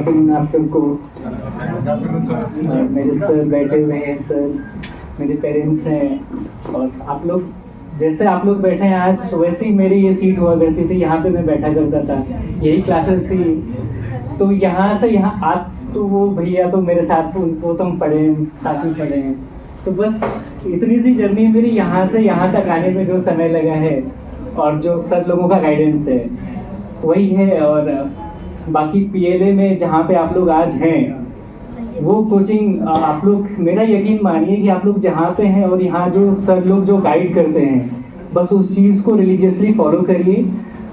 Afternoon आप सबको। मेरे सर बैठे हुए हैं, सर मेरे पेरेंट्स हैं, और आप लोग जैसे आप लोग बैठे हैं आज वैसे ही मेरी ये सीट हुआ करती थी, यहाँ पे मैं बैठा करता था, यही क्लासेस थी। तो यहाँ से यहाँ आप तो वो भैया तो मेरे साथ वो तो हम पढ़े हैं, साथ में पढ़े हैं। तो बस इतनी सी जर्नी है मेरी यहाँ से यहाँ तक आने में, जो समय लगा है और जो सर लोगों का गाइडेंस है वही है। और बाकी पीएलए में जहाँ पे आप लोग आज हैं वो कोचिंग आप लोग, मेरा यकीन मानिए कि आप लोग जहाँ पे हैं और यहाँ जो सर लोग जो गाइड करते हैं, बस उस चीज़ को रिलीजियसली फॉलो करिए।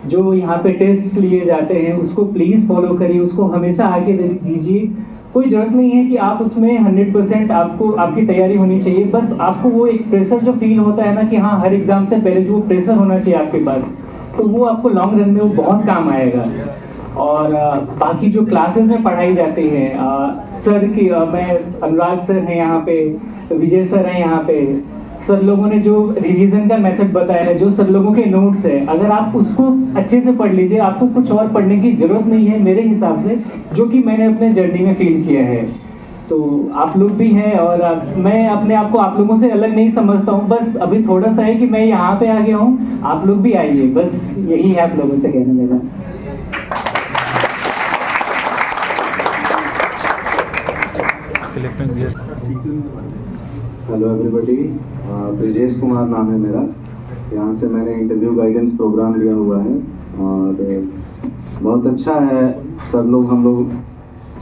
जो यहाँ पे टेस्ट लिए जाते हैं उसको प्लीज़ फॉलो करिए, उसको हमेशा आगे दीजिए। कोई ज़रूरत नहीं है कि आप उसमें 100% आपको आपकी तैयारी होनी चाहिए, बस आपको वो एक प्रेशर जो फील होता है ना कि हाँ हर एग्ज़ाम से पहले जो प्रेशर होना चाहिए आपके पास, तो वो आपको लॉन्ग रन में वो बहुत काम आएगा। और बाकी जो क्लासेस में पढ़ाई जाती है सर की, मैं अनुराग सर हैं यहाँ पे, विजय सर हैं यहाँ पे, सर लोगों ने जो रिवीजन का मेथड बताया है, जो सर लोगों के नोट्स है, अगर आप उसको अच्छे से पढ़ लीजिए, आपको कुछ और पढ़ने की जरूरत नहीं है मेरे हिसाब से, जो कि मैंने अपने जर्नी में फील किया है। तो आप लोग भी हैं और मैं अपने आप को आप लोगों से अलग नहीं समझता हूँ, बस अभी थोड़ा सा है कि मैं यहाँ पे आ गया हूँ, आप लोग भी आइए, बस यही है आप लोगों से कहना मेरा। हेलो एवरीबॉडी, ब्रिजेश कुमार नाम है मेरा। यहाँ से मैंने इंटरव्यू गाइडेंस प्रोग्राम लिया हुआ है और बहुत अच्छा है। सब लोग हम लोग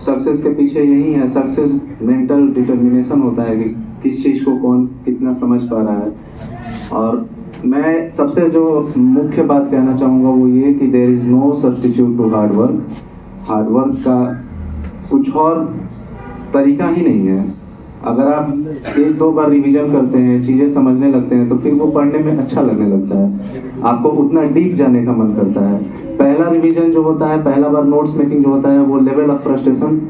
सक्सेस के पीछे यही है, सक्सेस मेंटल डिटर्मिनेशन होता है कि किस चीज़ को कौन कितना समझ पा रहा है। और मैं सबसे जो मुख्य बात कहना चाहूँगा वो ये कि there is no substitute to hard work. Hard work का कुछ और तरीका ही नहीं है। अगर आप 1-2 बार रिवीजन करते हैं, चीज़ें समझने लगते हैं, तो फिर वो पढ़ने में अच्छा लगने लगता है, आपको उतना डीप जाने का मन करता है। पहला रिवीजन जो होता है, पहला बार नोट्स मेकिंग जो होता है, वो लेवल ऑफ फ्रस्ट्रेशन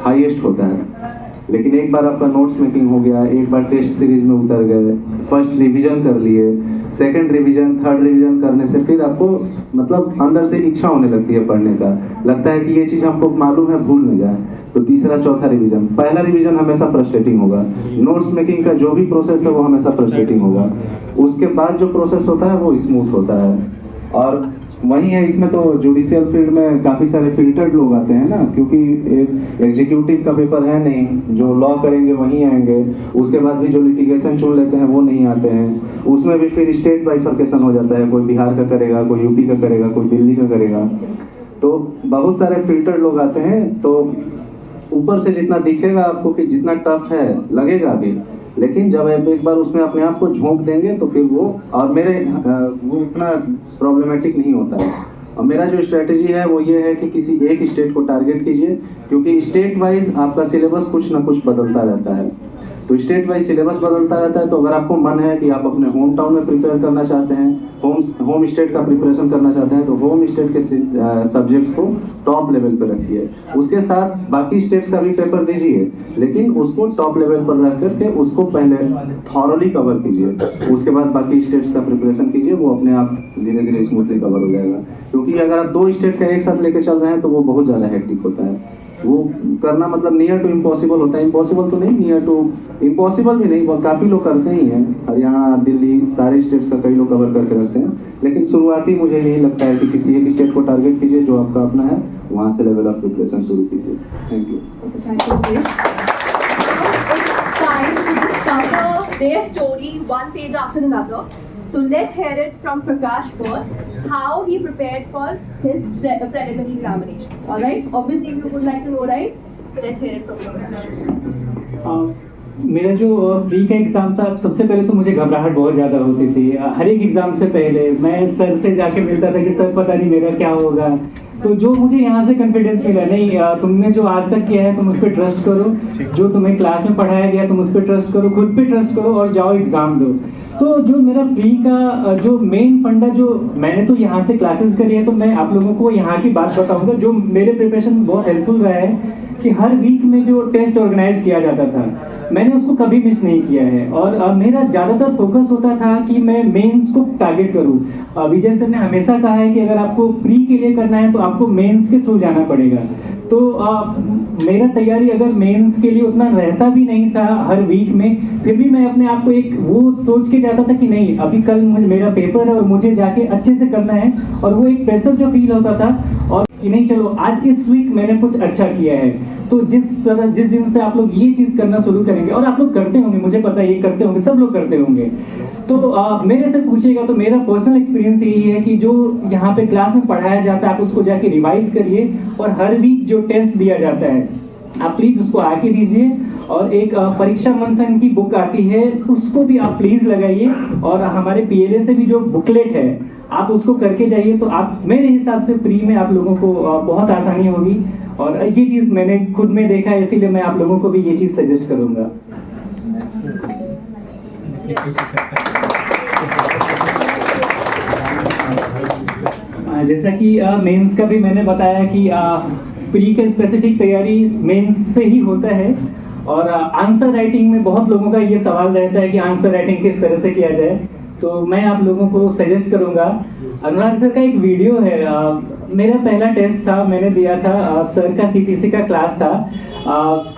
हाईएस्ट होता है। लेकिन एक बार आपका नोट्स मेकिंग हो गया, एक बार टेस्ट सीरीज में उतर गए, फर्स्ट रिवीजन कर लिए, सेकंड रिवीजन, थर्ड रिवीजन करने से फिर आपको मतलब अंदर से इच्छा होने लगती है पढ़ने का, लगता है कि ये चीज़ हमको मालूम है, भूल न जाए। तो तीसरा चौथा रिवीजन, पहला रिवीजन हमेशा फ्रस्ट्रेटिंग होगा, नोट्स मेकिंग का जो भी प्रोसेस है वो हमेशा फ्रस्ट्रेटिंग होगा। उसके बाद जो प्रोसेस होता है वो स्मूथ होता है। और वही है, इसमें तो जुडिशियल फील्ड में काफ़ी सारे फिल्टर्ड लोग आते हैं ना, क्योंकि एक एग्जीक्यूटिव का पेपर है नहीं, जो लॉ करेंगे वहीं आएंगे। उसके बाद भी जो लिटिगेशन चुन लेते हैं वो नहीं आते हैं। उसमें भी फिर स्टेट बाइफर्केशन हो जाता है, कोई बिहार का करेगा, कोई यूपी का करेगा, कोई दिल्ली का करेगा। तो बहुत सारे फिल्टर्ड लोग आते हैं। तो ऊपर से जितना दिखेगा आपको कि जितना टफ है लगेगा भी, लेकिन जब आप एक बार उसमें अपने आप को झोंक देंगे तो फिर वो, और वो इतना प्रॉब्लमेटिक नहीं होता है। और मेरा जो स्ट्रेटजी है वो ये है कि किसी एक स्टेट को टारगेट कीजिए, क्योंकि स्टेट वाइज आपका सिलेबस कुछ ना कुछ बदलता रहता है। तो स्टेट वाइज सिलेबस बदलता रहता है। तो अगर आपको मन है कि आप अपने होम टाउन में प्रिपेयर करना चाहते हैं, होम स्टेट का प्रिपरेशन करना चाहते हैं, तो होम स्टेट के सब्जेक्ट्स को टॉप लेवल पर रखिए। उसके साथ बाकी स्टेट्स का भी पेपर दीजिए, लेकिन उसको टॉप लेवल पर रख करके उसको पहले थॉरली कवर कीजिए। उसके बाद बाकी स्टेट्स का प्रिपरेशन कीजिए, वो अपने आप धीरे धीरे स्मूथली कवर हो जाएगा। क्योंकि अगर आप 2 स्टेट का एक साथ लेके चल रहे हैं तो वो बहुत ज़्यादा हेक्टिक होता है। वो करना मतलब नियर टू इम्पॉसिबल होता है। इम्पॉसिबल तो नहीं, नियर टू इम्पॉसिबल भी नहीं, काफ़ी लोग करते ही हैं। हरियाणा, दिल्ली, सारे स्टेट्स का कई लोग कवर करके रखते हैं। लेकिन शुरुआती मुझे यही लगता है कि किसी एक स्टेट को टारगेट कीजिए जो आपका अपना है, वहाँ से लेवल ऑफ प्रिपरेशन शुरू कीजिए। Thank you. Time to discover their story one page after another. So let's hear it from Prakash first, how he prepared for his preliminary examination. All right? Obviously, you would like to know, right? So let's hear it from Prakash. मेरा जो pre का exam था, सबसे पहले तो मुझे घबराहट बहुत ज़्यादा होती थी। हर एक एग्ज़ाम से पहले मैं सर से जाके मिलता था कि सर पता नहीं मेरा क्या होगा। तो जो मुझे यहाँ से कॉन्फिडेंस मिला, नहीं तुमने जो आज तक किया है तुम उस पर ट्रस्ट करो, जो तुम्हें क्लास में पढ़ाया गया तुम उस पर ट्रस्ट करो, खुद पे ट्रस्ट करो और जाओ एग्ज़ाम दो। तो जो मेरा प्री का जो मेन फंडा, जो मैंने तो यहाँ से क्लासेस करी है, तो मैं आप लोगों को यहाँ की बात बताऊँगा। जो मेरे प्रिपरेशन बहुत हेल्पफुल रहा है कि हर वीक में जो टेस्ट ऑर्गेनाइज किया जाता था, मैंने उसको कभी मिस नहीं किया है। और मेरा ज़्यादातर फोकस होता था कि मैं मेंस को टारगेट करूँ। विजय सर ने हमेशा कहा है कि अगर आपको प्री के लिए करना है तो आपको मेंस के थ्रू जाना पड़ेगा। तो मेरा तैयारी अगर मेंस के लिए उतना रहता भी नहीं था हर वीक में, फिर भी मैं अपने आप को एक वो सोच के जाता था कि नहीं, अभी कल मेरा पेपर है और मुझे जाके अच्छे से करना है, और वो एक प्रेशर जो फील होता था, और कि नहीं चलो आज इस वीक मैंने कुछ अच्छा किया है। तो जिस दिन से आप लोग ये चीज़ करना शुरू करेंगे, और आप लोग करते होंगे, मुझे पता है ये करते होंगे, सब लोग करते होंगे, तो मेरे से पूछिएगा तो मेरा पर्सनल एक्सपीरियंस यही है कि जो यहाँ पे क्लास में पढ़ाया जाता है आप उसको जाके रिवाइज करिए, और हर वीक जो टेस्ट दिया जाता है आप प्लीज़ उसको आके दीजिए, और एक परीक्षा मंथन की बुक आती है उसको भी आप प्लीज़ लगाइए, और हमारे PLA से भी जो बुकलेट है आप उसको करके जाइए। तो आप मेरे हिसाब से प्री में आप लोगों को बहुत आसानी होगी, और ये चीज़ मैंने खुद में देखा है, इसीलिए मैं आप लोगों को भी ये चीज़ सजेस्ट करूँगा। जैसा कि मेंस का भी मैंने बताया कि प्री का स्पेसिफिक तैयारी मेंस से ही होता है, और आंसर राइटिंग में बहुत लोगों का ये सवाल रहता है कि आंसर राइटिंग किस तरह से किया जाए। तो मैं आप लोगों को सजेस्ट करूंगा, अनुराग सर का एक वीडियो है, मेरा पहला टेस्ट था, मैंने दिया था, सर का CPC का क्लास था,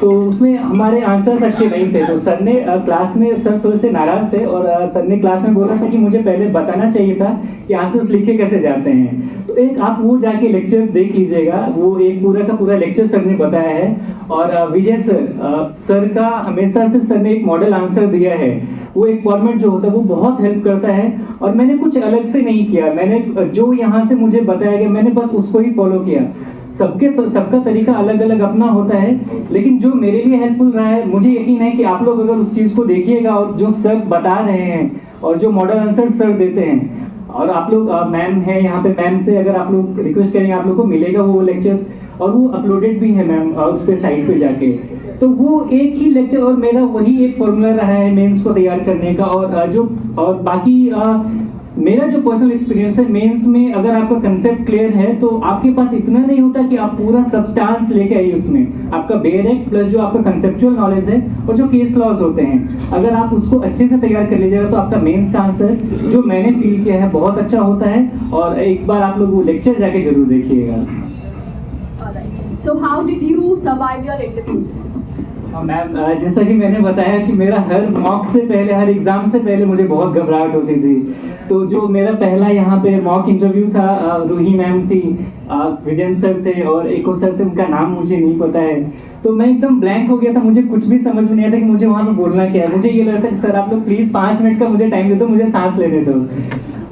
तो उसमें हमारे आंसर्स अच्छे नहीं थे, तो सर ने क्लास में, सर थोड़े से नाराज थे, और सर ने क्लास में बोला था कि मुझे पहले बताना चाहिए था कि आंसर्स लिखे कैसे जाते हैं। तो एक आप वो जाके लेक्चर देख लीजिएगा, वो एक पूरा का पूरा लेक्चर सर ने बताया है। और विजय सर का हमेशा से सर ने एक मॉडल आंसर दिया है, वो एक फॉर्मेट जो होता है वो बहुत हेल्प करता है, और मैंने कुछ अलग से नहीं किया, मैंने जो यहाँ से मुझे बताया गया मैंने बस उसको ही फॉलो किया। सबका तरीका अलग अलग अपना होता है, लेकिन जो मेरे लिए हेल्पफुल रहा है, मुझे यकीन है कि आप लोग अगर उस चीज़ को देखिएगा और जो सर बता रहे हैं और जो मॉडल आंसर सर देते हैं, और आप लोग मैम है यहाँ पे, मैम से अगर आप लोग रिक्वेस्ट करेंगे आप लोग को मिलेगा वो लेक्चर, और वो अपलोडेड भी है मैम उस पे साइट पे जाके। तो वो एक ही लेक्चर और मेरा वही एक फॉर्मूला रहा है मेंस को तैयार करने का। और बाकी मेरा जो पर्सनल एक्सपीरियंस है मेंस में, अगर आपका कंसेप्ट क्लियर है तो आपके पास इतना नहीं होता कि आप पूरा सब्सटेंस लेके आइए, उसमें आपका बेयर एक्ट प्लस जो आपका कंसेप्चुअल नॉलेज है और जो केस लॉज होते हैं, अगर आप उसको अच्छे से तैयार कर लीजिएगा तो आपका मेंस का आंसर जो मैंने फील किया है बहुत अच्छा होता है। और एक बार आप लोग वो लेक्चर जाके जरूर देखिएगा। So how did you survive your interviews? Ma'am जैसा कि मैंने बताया कि मेरा हर मॉक से पहले, हर एग्जाम से पहले मुझे बहुत घबराहट होती थी। तो जो मेरा पहला यहाँ पे मॉक इंटरव्यू था, रूही मैम थी, विजय सर थे और एक और सर थे, उनका नाम मुझे नहीं पता है, तो मैं एकदम ब्लैंक हो गया था, मुझे कुछ भी समझ में नहीं आता कि मुझे वहाँ पे बोलना क्या है। मुझे ये लगता था कि सर आप लोग प्लीज़ 5 मिनट का मुझे टाइम दे दो, मुझे सांस लेने दो।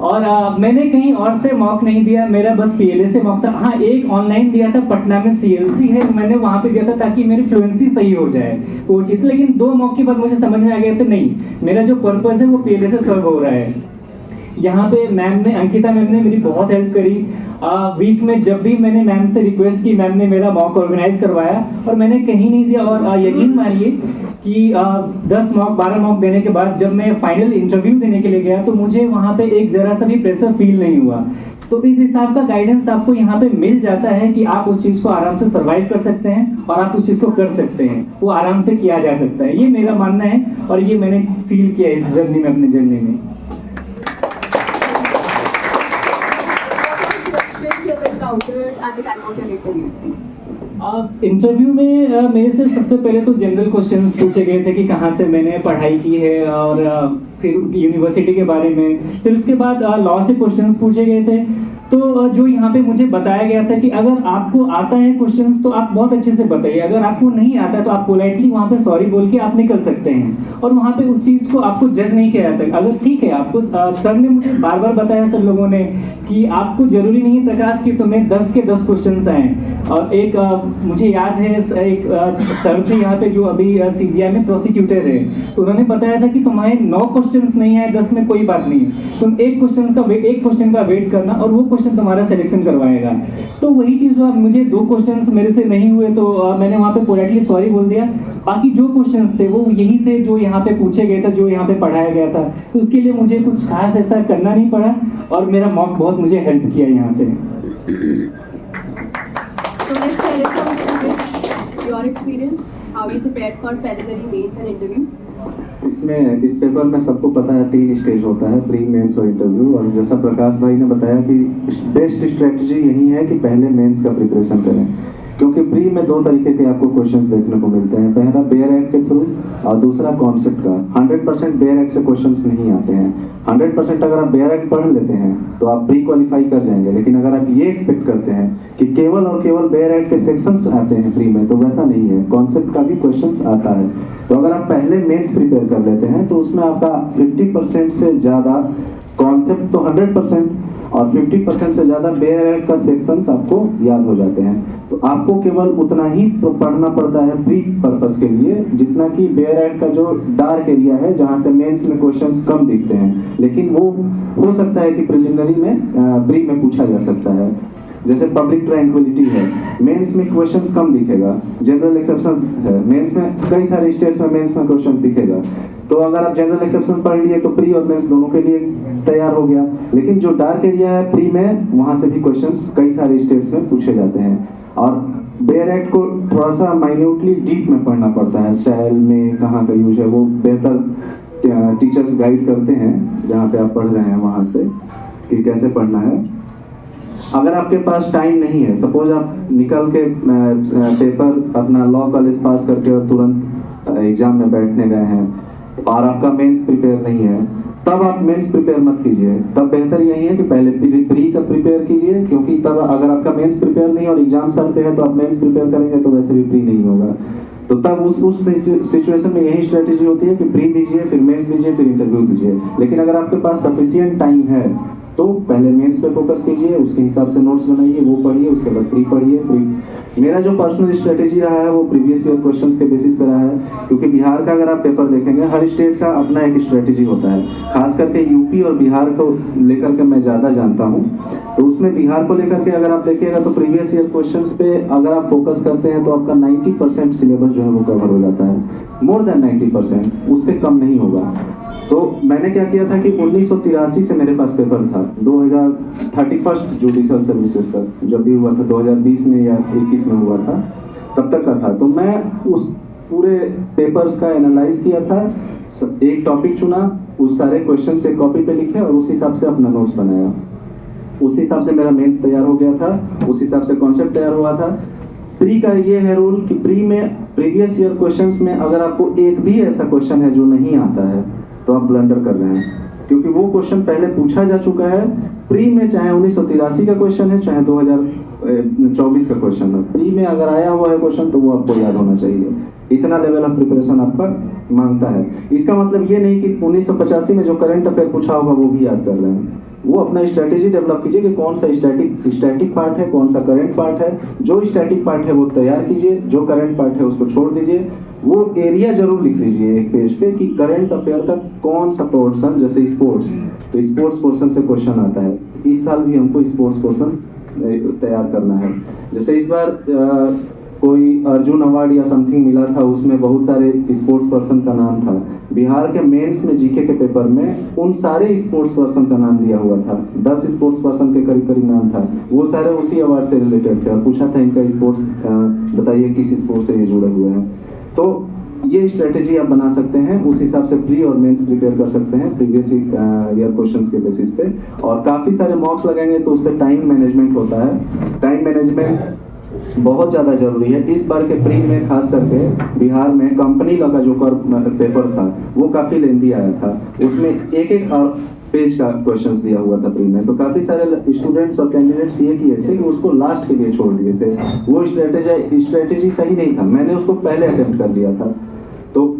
और मैंने कहीं और से मॉक नहीं दिया, मेरा बस PLA से मॉक था। हाँ, एक ऑनलाइन दिया था, पटना में CLC है, मैंने वहाँ पे दिया था ताकि मेरी फ्लुएंसी सही हो जाए वो चीज़। लेकिन 2 मॉक के बाद मुझे समझ में आ गया था नहीं, मेरा जो पर्पस है वो PLA से सर्व हो रहा है। यहाँ पे मैम ने, अंकिता मैम ने मेरी बहुत हेल्प करी। वीक में जब भी मैंने मैम से रिक्वेस्ट की, मैम ने मेरा मॉक ऑर्गेनाइज करवाया और मैंने कहीं नहीं दिया। और यकीन मानिए कि 10 मॉक 12 मॉक देने के बाद जब मैं फाइनल इंटरव्यू देने के लिए गया तो मुझे वहाँ पे एक ज़रा सा भी प्रेशर फील नहीं हुआ। तो इस हिसाब का गाइडेंस आपको यहाँ पे मिल जाता है कि आप उस चीज़ को आराम से सर्वाइव कर सकते हैं और आप उस चीज़ को कर सकते हैं, वो आराम से किया जा सकता है। ये मेरा मानना है और ये मैंने फील किया इस जर्नी में, अपनी जर्नी में। इंटरव्यू में मेरे से सबसे पहले तो जनरल क्वेश्चंस पूछे गए थे कि कहाँ से मैंने पढ़ाई की है और फिर यूनिवर्सिटी के बारे में। फिर उसके बाद लॉ से क्वेश्चंस पूछे गए थे। तो जो यहाँ पे मुझे बताया गया था कि अगर आपको आता है क्वेश्चंस तो आप बहुत अच्छे से बताइए, अगर आपको नहीं आता तो आप पोलाइटली वहाँ पे सॉरी बोल के आप निकल सकते हैं। और वहाँ पे उस चीज़ को आपको जज नहीं किया जाता। अगर ठीक है आपको, सर ने मुझे बार बार बताया, सब लोगों ने, कि आपको जरूरी नहीं प्रकाश कि तुम्हें 10 के 10 क्वेश्चन आए। और एक मुझे याद है एक सर थे यहाँ पे जो अभी CBI में प्रोसिक्यूटर है, तो उन्होंने बताया था कि तुम्हारे 9 क्वेश्चंस नहीं आए 10 में कोई बात नहीं, तुम एक क्वेश्चन का वेट करना और वो क्वेश्चन तुम्हारा सिलेक्शन करवाएगा। तो वही चीज़ हुआ, मुझे 2 क्वेश्चंस मेरे से नहीं हुए तो मैंने वहाँ पे पोलाइटली सॉरी बोल दिया। बाकी जो क्वेश्चंस थे वो यही थे जो यहाँ पे पूछे गए थे, जो यहाँ पे पढ़ाया गया था, तो उसके लिए मुझे कुछ खास ऐसा करना नहीं पड़ा और मेरा मॉक बहुत मुझे हेल्प किया यहाँ से। So let's hear it from your experience, how you prepared for preliminary, mains and interview? इसमें इस पेपर में सबको पता है 3 स्टेज होता है, प्री, मेंस और इंटरव्यू। और जैसा प्रकाश भाई ने बताया कि बेस्ट स्ट्रेटजी यही है कि पहले मेंस का प्रिपरेशन करें, क्योंकि प्री में 2 तरीके के आपको क्वेश्चंस देखने को मिलते हैं। पहला बेयर एक्ट के थ्रू और दूसरा कॉन्सेप्ट का। 100% बेयर एक्ट से क्वेश्चंस नहीं आते हैं। 100% अगर आप बेयर एक्ट पढ़ लेते हैं तो आप प्री क्वालिफाई कर जाएंगे, लेकिन अगर आप ये एक्सपेक्ट करते हैं कि केवल और केवल बेयर एक्ट के सेक्शंस आते हैं प्री में, तो वैसा नहीं है। कॉन्सेप्ट का भी क्वेश्चंस आता है। तो अगर आप पहले मेंस प्रिपेयर कर लेते हैं तो उसमें आपका 50% से ज़्यादा कॉन्सेप्ट तो 100% और 50% से ज़्यादा बेयर एक्ट का सेक्शंस आपको याद हो जाते हैं। तो आपको केवल उतना ही पढ़ना पड़ता है प्री पर्पस के लिए जितना कि बेयर एक्ट का जो डार्क एरिया है जहाँ से मेंस में क्वेश्चंस कम दिखते हैं, लेकिन वो हो सकता है कि प्रिलिमिनरी में प्री में पूछा जा सकता है। जैसे पब्लिक ट्रैंक्विलिटी है, मेंस में क्वेश्चंस कम दिखेगा। जनरल एक्सेप्शंस है, मेंस में कई सारे स्टेट्स में मेंस में क्वेश्चन दिखेगा। तो अगर आप जनरल एक्सेप्शन पढ़ लिए तो प्री और मेंस दोनों के लिए तैयार हो गया। लेकिन जो डार्क एरिया है प्री में, वहां से भी क्वेश्चंस कई सारे स्टेट्स में पूछे जाते हैं। और बेयर एक्ट को थोड़ा सा माइन्यूटली डीप में पढ़ना पड़ता है। शैल में कहाँ का यूज है वो बेहतर टीचर्स गाइड करते हैं जहाँ पे आप पढ़ रहे हैं वहाँ पे कि कैसे पढ़ना है। अगर आपके पास टाइम नहीं है, सपोज आप निकल के पेपर अपना लॉ कॉलेज पास करके और तुरंत एग्जाम में बैठने गए हैं और आपका मेंस प्रिपेयर नहीं है, तब आप मेंस प्रिपेयर मत कीजिए। तब बेहतर यही है कि पहले प्री का प्रिपेयर कीजिए, क्योंकि तब अगर आपका मेंस प्रिपेयर नहीं और एग्जाम सर पे है तो आप मेंस प्रिपेयर करेंगे तो वैसे भी प्री नहीं होगा। तो तब उस सिचुएशन में यही स्ट्रेटेजी होती है कि प्री दीजिए, फिर मेंस दीजिए, फिर इंटरव्यू दीजिए। लेकिन अगर आपके पास सफिशिएंट टाइम है तो पहले मेंस पे फोकस कीजिए, उसके हिसाब से नोट्स बनाइए, वो पढ़िए, उसके बाद प्री पढ़िए। मेरा जो पर्सनल स्ट्रेटेजी रहा है वो प्रीवियस ईयर क्वेश्चंस के बेसिस पे रहा है, क्योंकि बिहार का अगर आप पेपर देखेंगे हर स्टेट का अपना एक स्ट्रेटेजी होता है। खास करके यूपी और बिहार को लेकर के मैं ज़्यादा जानता हूँ। तो उसमें बिहार को लेकर के अगर आप देखिएगा तो प्रीवियस ईयर क्वेश्चंस पे अगर आप फोकस करते हैं तो आपका 90% सिलेबस जो है वो कवर हो जाता है। मोर देन 90%, उससे कम नहीं होगा। तो मैंने क्या किया था कि 1983 से मेरे पास पेपर था 2031 जुडिशल सर्विसेज तक, जब भी हुआ था 2020 में या 21 में हुआ था, तब तक का था। तो मैं उस पूरे पेपर्स का एनालाइज किया था, एक टॉपिक चुना, उस सारे क्वेश्चन से कॉपी पे लिखे और उस हिसाब से अपना नोट्स बनाया। उस हिसाब से मेरा मेंस तैयार हो गया था, उस हिसाब से कॉन्सेप्ट तैयार हुआ था। प्री का ये है रूल कि प्री में प्रीवियस ईयर क्वेश्चंस में अगर आपको एक भी ऐसा क्वेश्चन है जो नहीं आता है तो आप ब्लंडर कर रहे हैं, क्योंकि वो क्वेश्चन पहले पूछा जा चुका है। प्री में चाहे 1983 का क्वेश्चन है, चाहे 2024 का क्वेश्चन है, प्री में अगर आया हुआ है क्वेश्चन तो वो आपको याद होना चाहिए। इतना लेवल ऑफ प्रिपरेशन आपका मांगता है। इसका मतलब ये नहीं कि 1985 में जो करंट अफेयर पूछा होगा वो भी याद कर रहे हैं। वो अपना स्ट्रेटेजी डेवलप कीजिए कि कौन सा स्टैटिक पार्ट है, कौन सा करंट पार्ट है। जो स्टैटिक पार्ट है वो तैयार कीजिए, जो करंट पार्ट है उसको छोड़ दीजिए। वो एरिया जरूर लिख लीजिए एक पेज पे कि करंट अफेयर का कौन सा पोर्शन, जैसे स्पोर्ट्स, तो स्पोर्ट्स पोर्शन से क्वेश्चन आता है। इस साल भी हमको स्पोर्ट्स पोर्शन तैयार करना है। जैसे इस बार कोई अर्जुन अवार्ड या समथिंग मिला था, उसमें बहुत सारे स्पोर्ट्स पर्सन का नाम था। बिहार के मेंस में जीके के पेपर में उन सारे स्पोर्ट्स पर्सन का नाम दिया हुआ था। 10 स्पोर्ट्स पर्सन के करीब करीब नाम था। वो सारे उसी अवार्ड से रिलेटेड थे और पूछा था इनका स्पोर्ट्स बताइए किस स्पोर्ट्स से ये जुड़े हुए हैं। तो ये स्ट्रेटेजी आप बना सकते हैं, उस हिसाब से प्री और मेंस प्रिपेयर कर सकते हैं प्रीवियस ईयर क्वेश्चंस के बेसिस पे। और काफ़ी सारे मॉक्स लगाएंगे तो उससे टाइम मैनेजमेंट होता है। टाइम मैनेजमेंट बहुत ज़्यादा जरूरी है। इस बार के प्री में खास करके बिहार में कंपनी लॉ का जो पेपर था वो काफ़ी लेंथी आया था। उसमें एक पेज का क्वेश्चंस दिया हुआ था प्री में। तो काफ़ी सारे स्टूडेंट्स और कैंडिडेट्स ये किए थे कि उसको लास्ट के लिए छोड़ दिए थे। वो स्ट्रेटेजी सही नहीं था, मैंने उसको पहले अटेम्प्ट कर लिया था। तो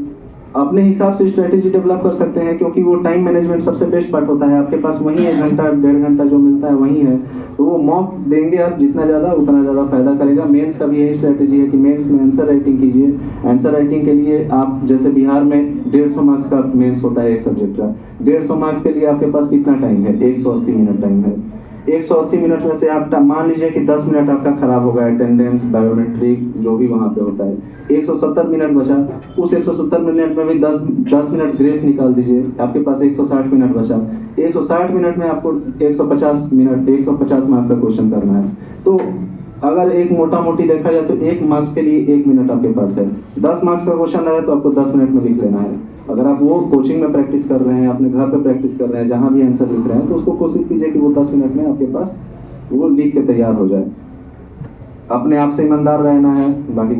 अपने हिसाब से स्ट्रेटेजी डेवलप कर सकते हैं, क्योंकि वो टाइम मैनेजमेंट सबसे बेस्ट पार्ट होता है। आपके पास वही 1 घंटा 1.5 घंटा जो मिलता है वही है, तो वो मॉक देंगे आप जितना ज़्यादा उतना ज़्यादा फायदा करेगा। मेंस का भी यही स्ट्रेटेजी है कि मेंस में आंसर राइटिंग कीजिए। आंसर राइटिंग के लिए आप जैसे बिहार में 150 मार्क्स का मेंस होता है एक सब्जेक्ट का। 150 मार्क्स के लिए आपके पास कितना टाइम है? 180 मिनट टाइम है। 180 मिनट में से आप मान लीजिए कि 10 मिनट आपका खराब होगा, अटेंडेंस, बायोमेट्रिक जो भी वहाँ पे होता है। 170 मिनट बचा, उस 170 मिनट में भी 10 मिनट ग्रेस निकाल दीजिए, आपके पास 160 मिनट बचा। 160 मिनट में आपको 150 मार्क्स का क्वेश्चन करना है। तो अगर एक मोटा मोटी देखा जाए तो 1 मार्क्स के लिए 1 मिनट आपके पास है। 10 मार्क्स का क्वेश्चन है तो आपको 10 मिनट में लिख लेना है। अगर आप वो कोचिंग में प्रैक्टिस कर रहे हैं, अपने घर पे प्रैक्टिस कर रहे हैं, जहाँ भी आंसर लिख रहे हैं, तो उसको कोशिश कीजिए कि वो 10 मिनट में आपके पास वो लिख के तैयार हो जाए। अपने आप से ईमानदार रहना है। बाकी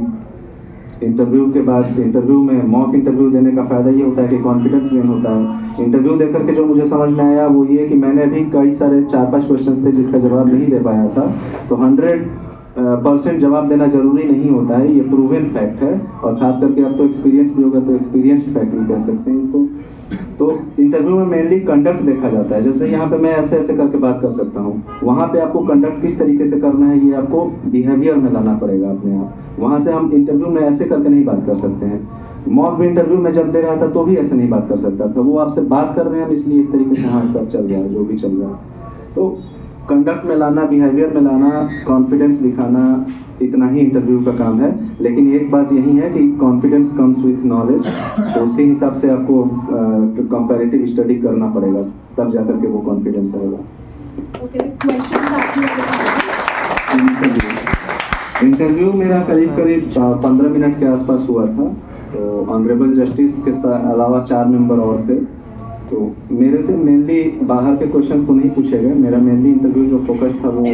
इंटरव्यू के बाद, इंटरव्यू में मॉक इंटरव्यू देने का फ़ायदा ये होता है कि कॉन्फिडेंस गेन होता है। इंटरव्यू दे करके जो मुझे समझ में आया वो ये कि मैंने भी कई सारे 4-5 क्वेश्चन थे जिसका जवाब नहीं दे पाया था। तो 100% जवाब देना जरूरी नहीं होता है, ये प्रूवन फैक्ट है। और खास करके अब तो एक्सपीरियंस भी होगा तो एक्सपीरियंस्ड फैक्ट भी कह सकते हैं इसको। तो इंटरव्यू में मेनली कंडक्ट देखा जाता है। जैसे यहाँ पे मैं ऐसे ऐसे करके बात कर सकता हूँ, वहाँ पे आपको कंडक्ट किस तरीके से करना है ये आपको बिहेवियर में लाना पड़ेगा अपने आप। वहाँ से हम इंटरव्यू में ऐसे करके नहीं बात कर सकते हैं। मॉक भी इंटरव्यू में जब दे रहा था तो भी ऐसे नहीं बात कर सकता था। वो आपसे बात कर रहे हैं इसलिए इस तरीके से हाँ कर चल रहा है जो भी चल रहा है। तो कंडक्ट में लाना, बिहेवियर में लाना, कॉन्फिडेंस दिखाना, इतना ही इंटरव्यू का काम है। लेकिन एक बात यही है कि कॉन्फिडेंस कम्स विथ नॉलेज, तो उसके हिसाब से आपको कंपैरेटिव स्टडी करना पड़ेगा, तब जाकर के वो कॉन्फिडेंस आएगा। इंटरव्यू मेरा करीब 15 मिनट के आसपास हुआ था। तो ऑनरेबल जस्टिस के अलावा 4 मेंबर और थे। तो मेरे से मेनली बाहर के क्वेश्चंस तो नहीं पूछे गए। मेरा मेनली इंटरव्यू जो फोकस था वो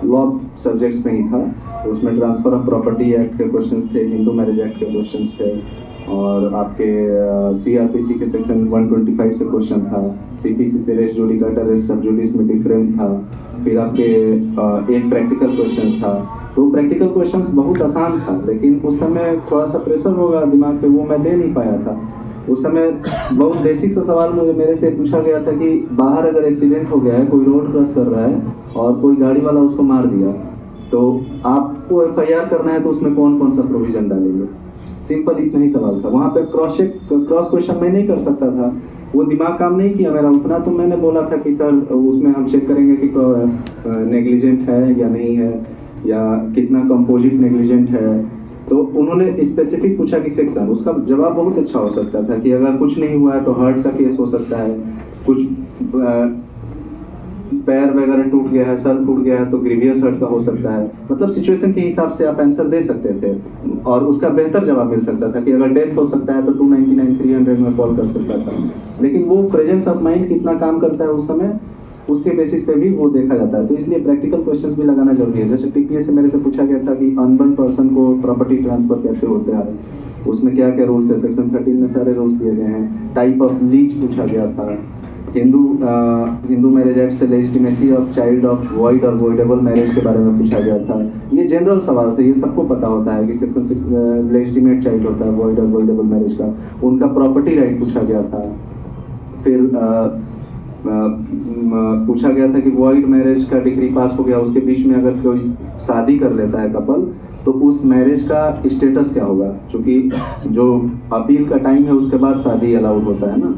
लॉ सब्जेक्ट्स में ही था। तो उसमें ट्रांसफर ऑफ प्रॉपर्टी एक्ट के क्वेश्चंस थे, हिंदू मैरिज एक्ट के क्वेश्चंस थे, और आपके CRPC के सेक्शन 125 से क्वेश्चन था, CPC से रेस जुडिकाटा रेस सब जुडिस में डिफरेंस था। फिर आपके एक प्रैक्टिकल क्वेश्चन था। तो प्रैक्टिकल क्वेश्चंस बहुत आसान था, लेकिन उस समय थोड़ा सा प्रेशर होगा दिमाग पे, वो मैं दे नहीं पाया था। उस समय बहुत बेसिक सा सवाल मुझे मेरे से पूछा गया था कि बाहर अगर एक्सीडेंट हो गया है, कोई रोड क्रॉस कर रहा है और कोई गाड़ी वाला उसको मार दिया, तो आपको FIR करना है तो उसमें कौन कौन सा प्रोविजन डालेंगे। सिंपल इतना ही सवाल था। वहाँ पे क्रॉस क्वेश्चन मैं नहीं कर सकता था, वो दिमाग काम नहीं किया मेरा उतना। तो मैंने बोला था कि सर उसमें हम चेक करेंगे कि नेग्लिजेंट है या नहीं है, या कितना कंपोजिट नेग्लिजेंट है। तो उन्होंने स्पेसिफिक पूछा कि सेक्शन, उसका जवाब बहुत अच्छा हो सकता था कि अगर कुछ नहीं हुआ है तो हर्ट का केस हो सकता है, कुछ पैर वगैरह टूट गया है, सर टूट गया है तो ग्रीवियस हर्ट का हो सकता है। मतलब सिचुएशन के हिसाब से आप आंसर दे सकते थे और उसका बेहतर जवाब मिल सकता था कि अगर डेथ हो सकता है तो 299 300 में कॉल कर सकता था। लेकिन वो प्रेजेंस ऑफ माइंड कितना काम करता है उस समय, उसके बेसिस पे भी वो देखा जाता है। तो इसलिए प्रैक्टिकल क्वेश्चंस भी लगाना जरूरी है। जैसे TPS से मेरे से पूछा गया था कि अनबर्न पर्सन को प्रॉपर्टी ट्रांसफर कैसे होता है, उसमें क्या क्या रूल्स है। सेक्शन 13 में सारे रूल्स दिए गए हैं। टाइप ऑफ लीज पूछा गया था। हिंदू मैरिज एक्ट से legitimacy of child of void और वॉइडेबल मैरिज के बारे में पूछा गया था। ये जनरल सवाल से ये सबको पता होता है कि सेक्शन 6 लेजिटिमेट चाइल्ड होता है वॉइड और वॉइडेबल मैरिज का। उनका प्रॉपर्टी राइट पूछा गया था। फिर पूछा गया था कि वॉइड मैरिज का डिग्री पास हो गया, उसके बीच में अगर कोई शादी कर लेता है कपल, तो उस मैरिज का स्टेटस क्या होगा। क्योंकि जो अपील का टाइम है उसके बाद शादी अलाउड होता है ना,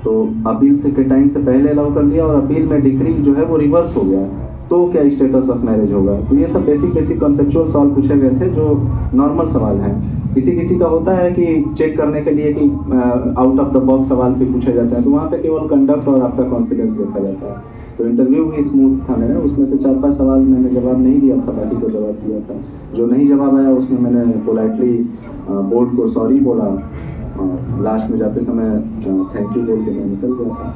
तो अपील से के टाइम से पहले अलाउ कर लिया और अपील में डिग्री जो है वो रिवर्स हो गया, तो क्या स्टेटस ऑफ मैरिज होगा। तो ये सब बेसिक कॉन्सेप्चुअल सवाल पूछे गए थे जो नॉर्मल सवाल हैं। किसी किसी का होता है कि चेक करने के लिए कि आउट ऑफ द बॉक्स सवाल भी पूछे जाते हैं, तो वहाँ पे केवल कंडक्ट और आपका कॉन्फिडेंस देखा जाता है। तो इंटरव्यू भी स्मूथ था मेरा। उसमें से 4-5 सवाल मैंने जवाब नहीं दिया था, बाकी को जवाब दिया था। जो नहीं जवाब आया उसमें मैंने पोलाइटली बोर्ड को सॉरी बोला और लास्ट में जाते समय थैंक यू बोल के मैं निकल गया था।